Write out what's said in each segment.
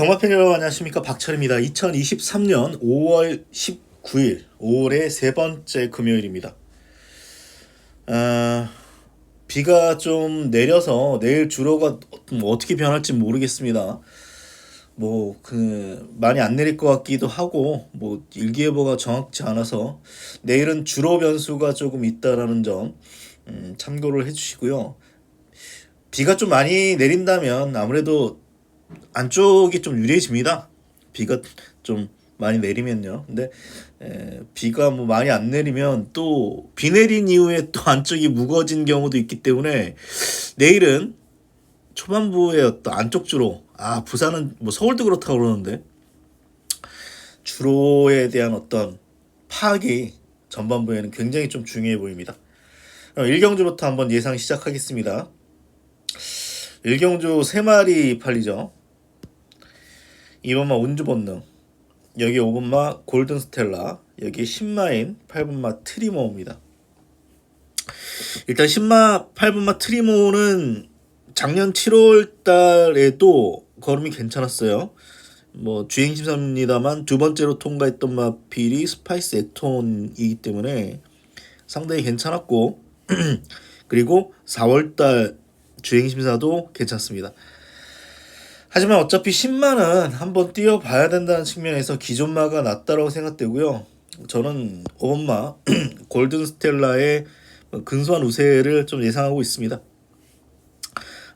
경마팬 여러분 안녕하십니까, 박철입니다. 2023년 5월 19일 5월의 세 번째 금요일입니다. 비가 좀 내려서 내일 주로가 어떻게 변할지 모르겠습니다. 많이 안 내릴 것 같기도 하고 일기예보가 정확치 않아서 내일은 주로 변수가 조금 있다라는 점 참고를 해주시고요. 비가 좀 많이 내린다면 아무래도 안쪽이 좀 유리해집니다. 비가 좀 많이 내리면요. 근데 비가 많이 안 내리면 또 비 내린 이후에 또 안쪽이 무거워진 경우도 있기 때문에 내일은 초반부에 어떤 안쪽 주로, 부산은 서울도 그렇다고 그러는데 주로에 대한 어떤 파악이 전반부에는 굉장히 좀 중요해 보입니다. 1경주부터 한번 예상 시작하겠습니다. 1경주 3마리 팔리죠. 2번마 운주본능, 여기 5번마 골든스텔라, 여기 10마인 8번마 트리모입니다. 일단 10마 8번마 트리모는 작년 7월 달에도 걸음이 괜찮았어요. 주행심사입니다만 두 번째로 통과했던 마필이 스파이스 액톤이기 때문에 상당히 괜찮았고 그리고 4월달 주행심사도 괜찮습니다. 하지만 어차피 10만은 한번 뛰어봐야 된다는 측면에서 기존마가 낫다라고 생각되고요. 저는 5번마 골든스텔라의 근소한 우세를 좀 예상하고 있습니다.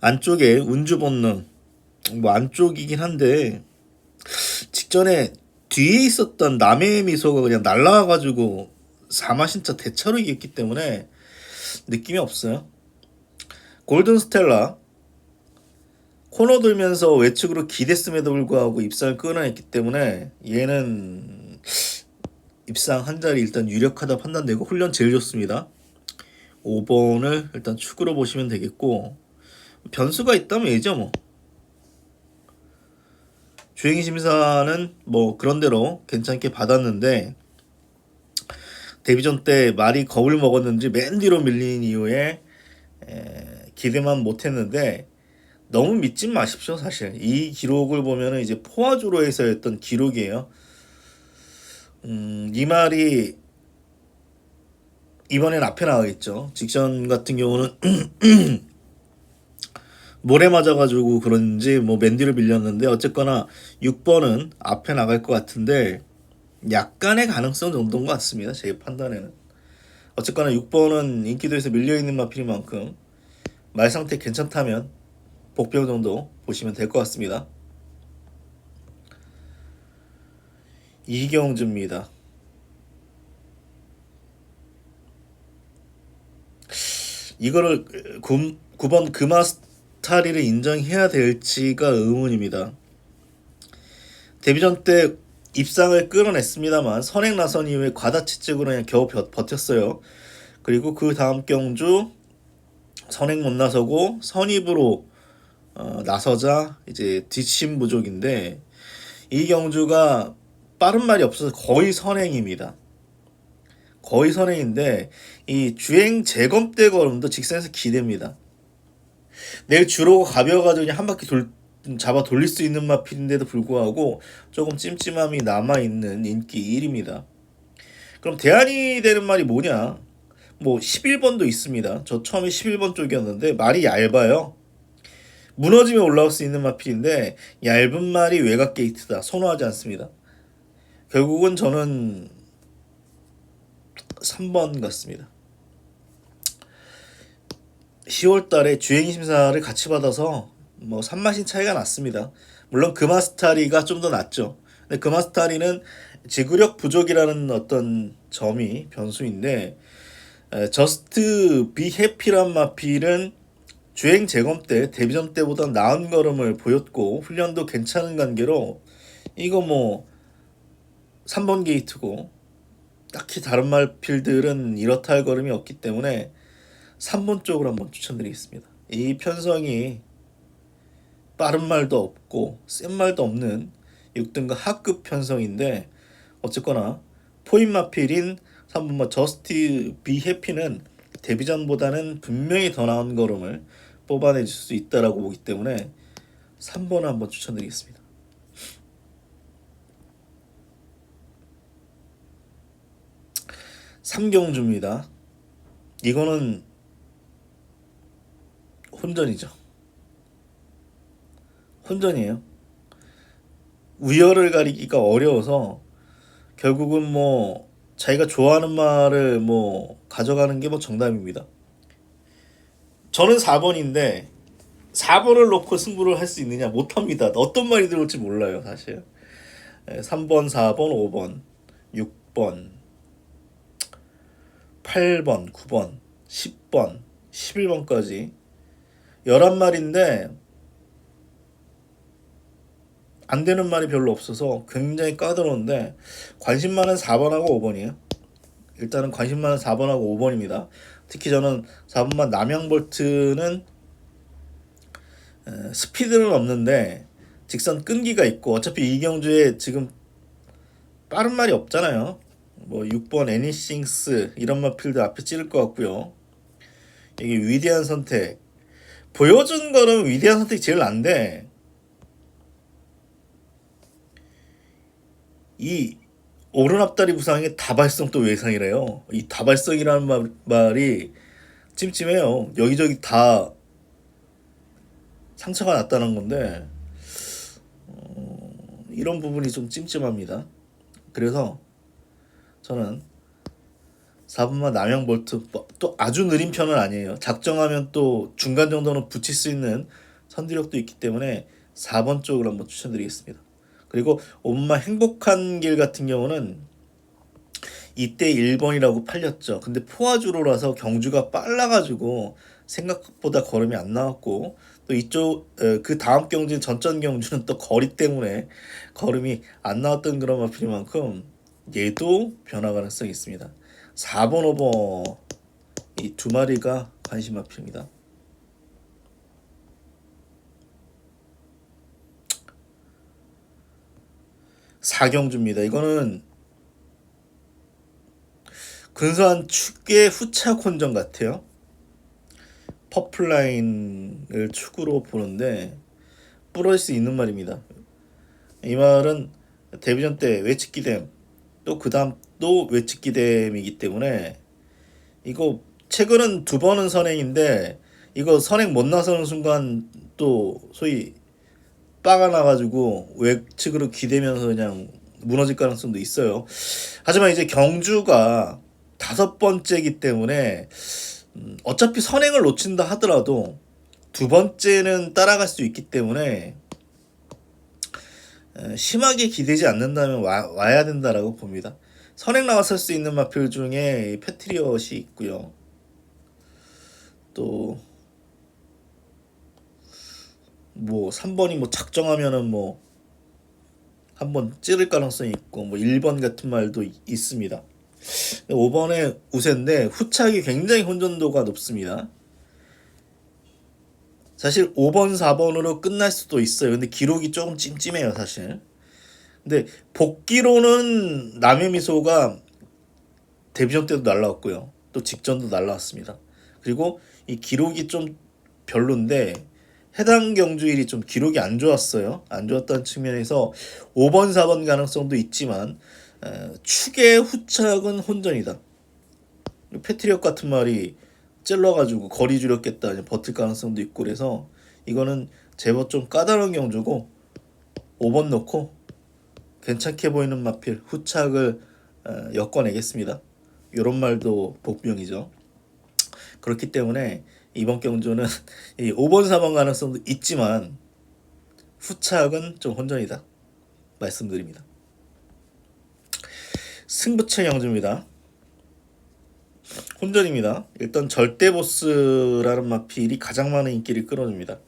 안쪽에 운주본능, 안쪽이긴 한데 직전에 뒤에 있었던 남해의 미소가 그냥 날라와가지고 4마신차 대차로 이겼기 때문에 느낌이 없어요. 골든스텔라 코너 돌면서 외측으로 기댔음에도 불구하고 입상을 끊어냈기 때문에 얘는 입상 한 자리 일단 유력하다 판단되고 훈련 제일 좋습니다. 5번을 일단 축으로 보시면 되겠고, 변수가 있다면 얘죠. 주행심사는 그런대로 괜찮게 받았는데 데뷔전 때 말이 겁을 먹었는지 맨 뒤로 밀린 이후에 기대만 못했는데 너무 믿지 마십시오. 사실 이 기록을 보면은 이제 포화주로에서 했던 기록이에요. 이 말이 이번엔 앞에 나가겠죠. 직전 같은 경우는 모래 맞아가지고 그런지 맨뒤로 밀렸는데 어쨌거나 6번은 앞에 나갈 것 같은데 약간의 가능성 정도인 것 같습니다. 제 판단에는. 어쨌거나 6번은 인기도에서 밀려있는 마필인 만큼 말 상태 괜찮다면 복병 정도 보시면 될 것 같습니다. 이경주입니다. 이거를 9번 금아스타리를 인정해야 될지가 의문입니다. 데뷔전 때 입상을 끌어냈습니다만 선행 나선 이후에 과다치증으로 그냥 겨우 버텼어요. 그리고 그 다음 경주 선행 못 나서고 선입으로 나서자 이제 뒷심 부족인데, 이 경주가 빠른 말이 없어서 거의 선행입니다. 거의 선행인데 이 주행 재검 때 걸음도 직선에서 기대입니다. 내일 주로가 가벼워가지고 그냥 한 바퀴 잡아 돌릴 수 있는 마필인데도 불구하고 조금 찜찜함이 남아있는 인기 1위입니다. 그럼 대안이 되는 말이 뭐냐? 11번도 있습니다. 저 처음에 11번 쪽이었는데 말이 얇아요. 무너지면 올라올 수 있는 마필인데 얇은 말이 외곽 게이트다. 선호하지 않습니다. 결국은 저는 3번 같습니다. 10월 달에 주행심사를 같이 받아서 3마신 차이가 났습니다. 물론 금아스타리가 좀 더 낫죠. 근데 금아스타리는 지구력 부족이라는 어떤 점이 변수인데, 저스트 비 해피란 마필은 주행 재검 때 데뷔전 때보다 나은 걸음을 보였고 훈련도 괜찮은 관계로 이거 3번 게이트고, 딱히 다른 말필들은 이렇다 할 걸음이 없기 때문에 3번 쪽으로 한번 추천드리겠습니다. 이 편성이 빠른 말도 없고 센 말도 없는 6등급 하급 편성인데, 어쨌거나 포인 마필인 3번마 저스트 비 해피는 데뷔전보다는 분명히 더 나은 걸음을 뽑아낼 수 있다라고 보기 때문에 3번을 한번 추천드리겠습니다. 3경주입니다. 이거는 혼전이죠. 혼전이에요. 우열을 가리기가 어려워서 결국은 뭐 자기가 좋아하는 말을 뭐 가져가는 게 뭐 정답입니다. 저는 4번인데 4번을 놓고 승부를 할 수 있느냐? 못합니다. 어떤 말이 들어올지 몰라요, 사실. 3번, 4번, 5번, 6번, 8번, 9번, 10번, 11번까지 11말인데 안 되는 말이 별로 없어서 굉장히 까다로운데 관심 많은 4번하고 5번이에요. 일단은 관심 많은 4번하고 5번입니다. 특히 저는 4번만 남양볼트는 스피드는 없는데 직선 끈기가 있고 어차피 이경주에 지금 빠른 말이 없잖아요. 뭐 6번 애니싱스 이런 말필드 앞에 찌를 것 같고요. 이게 위대한 선택 보여준 거는 위대한 선택이 제일 난데 이 오른 앞다리 부상의 다발성 또 외상이래요. 이 다발성이라는 말이 찜찜해요. 여기저기 다 상처가 났다는 건데 이런 부분이 좀 찜찜합니다. 그래서 저는 4번만 남양볼트 또 아주 느린 편은 아니에요. 작정하면 또 중간 정도는 붙일 수 있는 선두력도 있기 때문에 4번 쪽을 한번 추천드리겠습니다. 그리고 5번만 행복한 길 같은 경우는 이때 1번이라고 팔렸죠. 근데 포화주로라서 경주가 빨라가지고 생각보다 걸음이 안 나왔고 또 이쪽 그 다음 경주인 전전 경주는 또 거리 때문에 걸음이 안 나왔던 그런 마필인 만큼 얘도 변화 가능성이 있습니다. 4번, 5번 이 두 마리가 관심 마필입니다. 사경주입니다. 이거는 근소한 축의 후착 혼전 같아요. 퍼플라인을 축으로 보는데 부러질 수 있는 말입니다. 이 말은 데뷔전 때 외측기댐 또 그 다음 또 외측기댐이기 때문에 이거 최근은 2번은 선행인데 이거 선행 못 나서는 순간 또 소위 빠가 나가지고 외측으로 기대면서 그냥 무너질 가능성도 있어요. 하지만 이제 경주가 5번째이기 때문에 어차피 선행을 놓친다 하더라도 2번째는 따라갈 수 있기 때문에 심하게 기대지 않는다면 와야 된다라고 봅니다. 선행 나왔을 수 있는 마필 중에 패트리엇이 있고요. 또 뭐 3번이 뭐 작정하면은 뭐 한번 찌를 가능성이 있고 뭐 1번 같은 말도 있습니다. 5번의 우세인데 후착이 굉장히 혼전도가 높습니다. 사실 5번, 4번으로 끝날 수도 있어요. 근데 기록이 조금 찜찜해요, 사실. 근데 복귀로는 남의 미소가 데뷔전 때도 날라왔고요. 또 직전도 날라왔습니다. 그리고 이 기록이 좀 별론데 해당 경주일이 좀 기록이 안 좋았어요. 안 좋았다는 측면에서 5번, 4번 가능성도 있지만 축의 후착은 혼전이다. 패트리엇 같은 말이 찔러가지고 거리 줄였겠다 버틸 가능성도 있고 그래서 이거는 제법 좀 까다로운 경주고 5번 넣고 괜찮게 보이는 마필 후착을 엮어내겠습니다. 이런 말도 복병이죠. 그렇기 때문에 이번 경주는 이 5번 4번 가능성도 있지만 후착은 좀 혼전이다 말씀드립니다. 승부처 경주입니다. 혼전입니다. 일단 절대보스라는 마필이 가장 많은 인기를 끌어줍니다.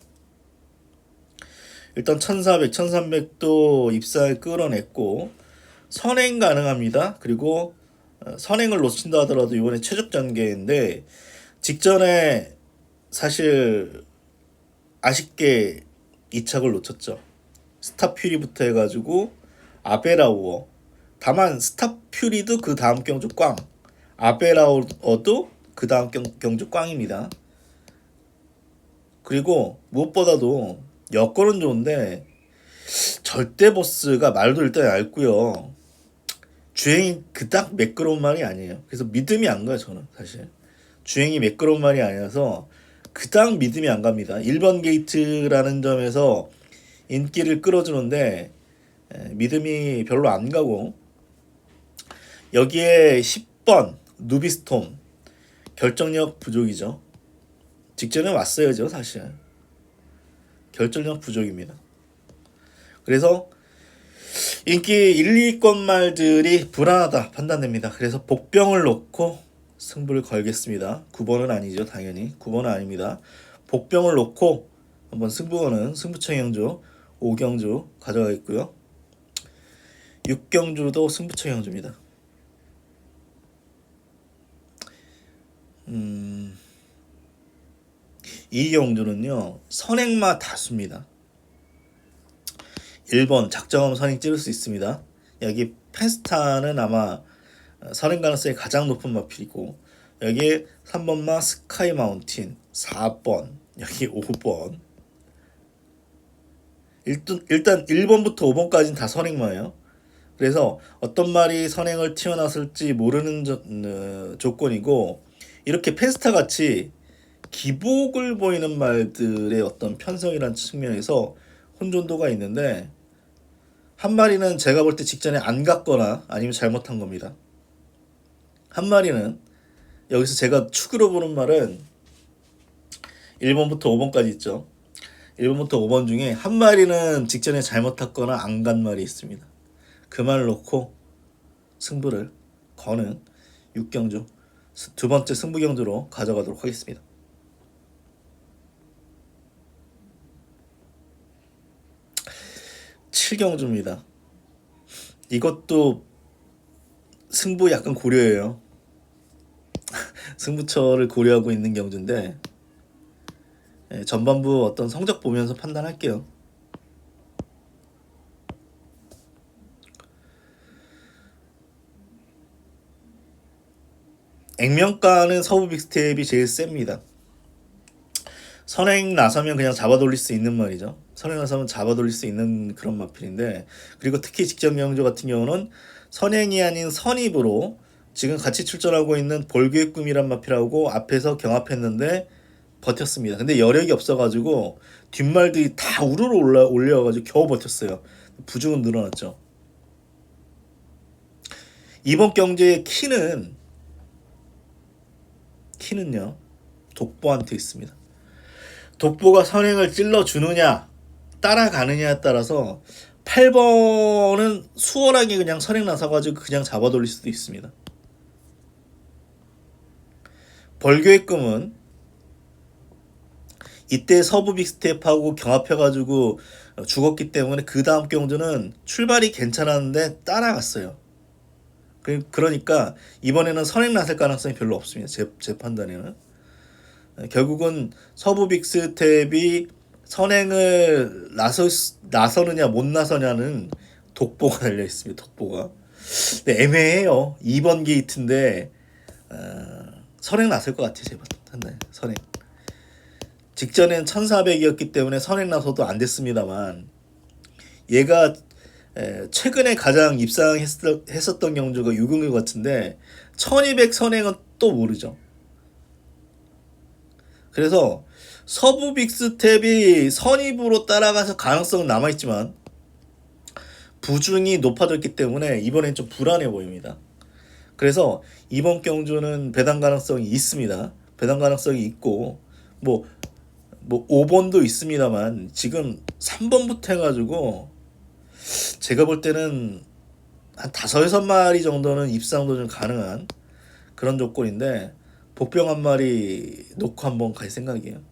일단 1400, 1300도 입사를 끌어냈고 선행 가능합니다. 그리고 선행을 놓친다 하더라도 이번에 최적 전개인데 직전에 사실 아쉽게 2착을 놓쳤죠. 스타퓨리부터 해가지고 아베라우어 다만 스타퓨리도 그 다음 경주 꽝 아베라우어도 그 다음 경주 꽝입니다. 그리고 무엇보다도 여건은 좋은데 절대 보스가 말도 일단 얇고요. 주행이 그닥 매끄러운 말이 아니에요. 그래서 믿음이 안 가요, 저는 사실. 주행이 매끄러운 말이 아니라서 그닥 믿음이 안 갑니다. 1번 게이트라는 점에서 인기를 끌어주는데 믿음이 별로 안 가고, 여기에 10번 누비스톰 결정력 부족이죠. 직전에 왔어야죠, 사실. 결정력 부족입니다. 그래서 인기 1, 2권 말들이 불안하다 판단됩니다. 그래서 복병을 놓고 승부를 걸겠습니다. 9번은 아니죠, 당연히. 9번은 아닙니다. 복병을 놓고 한번 승부 거는 승부처 경주 5경주 가져가겠고요. 6경주도 승부처 경주입니다. 이 경주는요, 선행마 다수입니다. 1번 작정하면 선행 찌를 수 있습니다. 여기 페스타는 아마 선행 가능성이 가장 높은 마필이고, 여기에 3번마 스카이 마운틴 4번, 여기 5번. 일단 1번부터 5번까지는 다 선행마예요. 그래서 어떤 말이 선행을 튀어나왔을지 모르는 조건이고, 이렇게 페스타 같이 기복을 보이는 말들의 어떤 편성이라는 측면에서 혼돈도가 있는데, 한 마리는 제가 볼 때 직전에 안 갔거나 아니면 잘못한 겁니다. 한 마리는, 여기서 제가 축으로 보는 말은 1번부터 5번까지 있죠. 1번부터 5번 중에 한 마리는 직전에 잘못 탔거나 안 간 말이 있습니다. 그 말을 놓고 승부를 거는 6경주 두 번째 승부 경주로 가져가도록 하겠습니다. 칠경주입니다. 이것도 승부 약간 고려해요. 승부처를 고려하고 있는 경주인데, 전반부 어떤 성적 보면서 판단할게요. 액면가는 서부 빅스텝이 제일 셉니다. 선행 나서면 그냥 잡아 돌릴 수 있는 말이죠. 선행 나서면 잡아 돌릴 수 있는 그런 마필인데, 그리고 특히 직전 경주 같은 경우는 선행이 아닌 선입으로 지금 같이 출전하고 있는 볼교의 꿈이란 마필하고 앞에서 경합했는데 버텼습니다. 근데 여력이 없어가지고 뒷말들이 다 우르르 올려가지고 겨우 버텼어요. 부중은 늘어났죠. 이번 경주의 키는요, 독보한테 있습니다. 독보가 선행을 찔러주느냐 따라가느냐에 따라서 8번은 수월하게 그냥 선행 나서가지고 그냥 잡아 돌릴 수도 있습니다. 벌교의 꿈은 이때 서부 빅스텝하고 경합해가지고 죽었기 때문에 그 다음 경주는 출발이 괜찮았는데 따라갔어요. 그러니까 이번에는 선행 나설 가능성이 별로 없습니다. 제 판단에는. 결국은 서부 빅스텝이 선행을 나서느냐 못 나서냐는 독보가 달려 있습니다. 독보가. 근데 애매해요. 2번 게이트인데 선행 나설 것 같아요. 제 판단에. 선행. 직전엔 1400이었기 때문에 선행 나서도 안 됐습니다만, 얘가 최근에 가장 입상했었던 경주가 유경주 같은데 1200 선행은 또 모르죠. 그래서 서부 빅스텝이 선입으로 따라가서 가능성은 남아있지만 부중이 높아졌기 때문에 이번엔 좀 불안해 보입니다. 그래서 이번 경주는 배당 가능성이 있습니다. 배당 가능성이 있고, 뭐 5번도 있습니다만 지금 3번부터 해가지고 제가 볼 때는 한 5-6마리 정도는 입상도 좀 가능한 그런 조건인데, 복병 한 마리 놓고 한번 갈 생각이에요.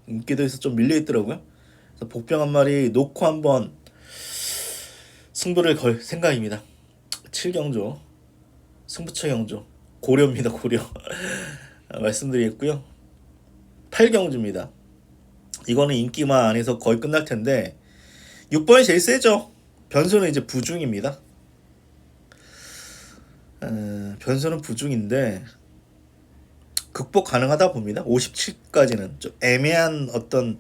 인기도에서 좀 밀려있더라고요. 그래서 복병 한 마리 놓고 한번 승부를 걸 생각입니다. 7경주 승부처 경주 고려입니다. 고려. 말씀드리겠고요. 8경주입니다. 이거는 인기만 안에서 거의 끝날 텐데 6번이 제일 세죠. 변수는 이제 부중입니다. 변수는 부중인데 극복 가능하다 봅니다. 57까지는 좀 애매한 어떤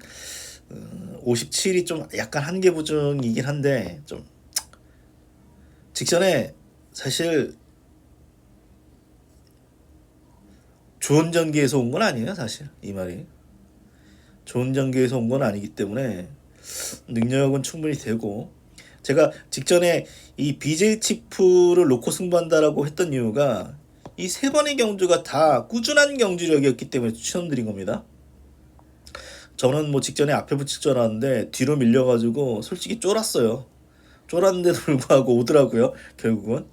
57이 좀 약간 한계 부중이긴 한데, 좀 직전에 사실 좋은 전기에서 온 건 아니에요, 사실. 이 말이. 좋은 전기에서 온 건 아니기 때문에 능력은 충분히 되고, 제가 직전에 이 BJ 치프를 놓고 승부한다라고 했던 이유가 이 세 번의 경주가 다 꾸준한 경주력이었기 때문에 추천드린 겁니다. 저는 뭐 직전에 앞에 붙일 줄 알았는데 뒤로 밀려가지고 솔직히 쫄았어요. 쫄았는데도 불구하고 오더라고요, 결국은.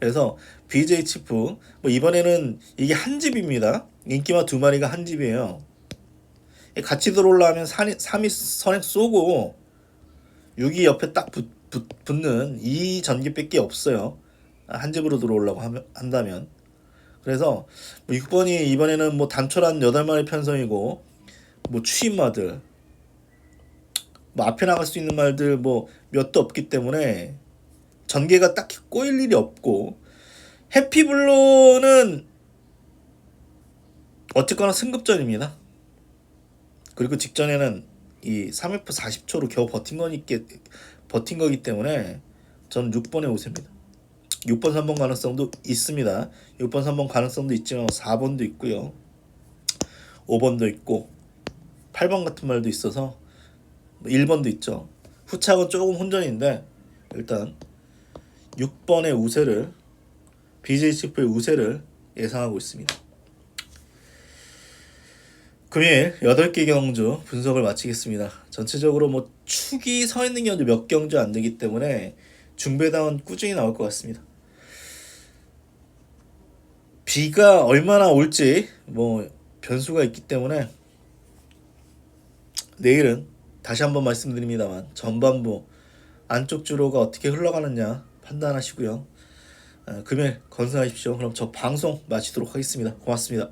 그래서 BJ 치프, 뭐 이번에는 이게 한 집입니다. 인기마 두 마리가 한 집이에요. 같이 들어오려면 3위 선행 쏘고 6위 옆에 딱 붙는 이 전기밖에 없어요. 한 집으로 들어오려고 한다면. 그래서 6번이 이번에는 뭐 단촐한 8마리 편성이고, 뭐 추임마들, 뭐 앞에 나갈 수 있는 말들 뭐 몇도 없기 때문에 전개가 딱히 꼬일 일이 없고, 해피블로는 어쨌거나 승급전입니다. 그리고 직전에는 이 3F 40초로 겨우 버틴 거기 때문에 저는 6번에 우세입니다. 6번 3번 가능성도 있습니다. 6번 3번 가능성도 있지만 4번도 있고요. 5번도 있고 8번 같은 말도 있어서 1번도 있죠. 후착은 조금 혼전인데 일단 6번의 우세를, BJ 치프의 우세를 예상하고 있습니다. 금일 8개 경주 분석을 마치겠습니다. 전체적으로 뭐 축이 서 있는 경주 몇 경주 안 되기 때문에 중배당은 꾸준히 나올 것 같습니다. 비가 얼마나 올지 뭐 변수가 있기 때문에 내일은 다시 한번 말씀드립니다만 전반부 안쪽 주로가 어떻게 흘러가느냐 판단하시고요. 금일 건승하십시오. 그럼 저 방송 마치도록 하겠습니다. 고맙습니다.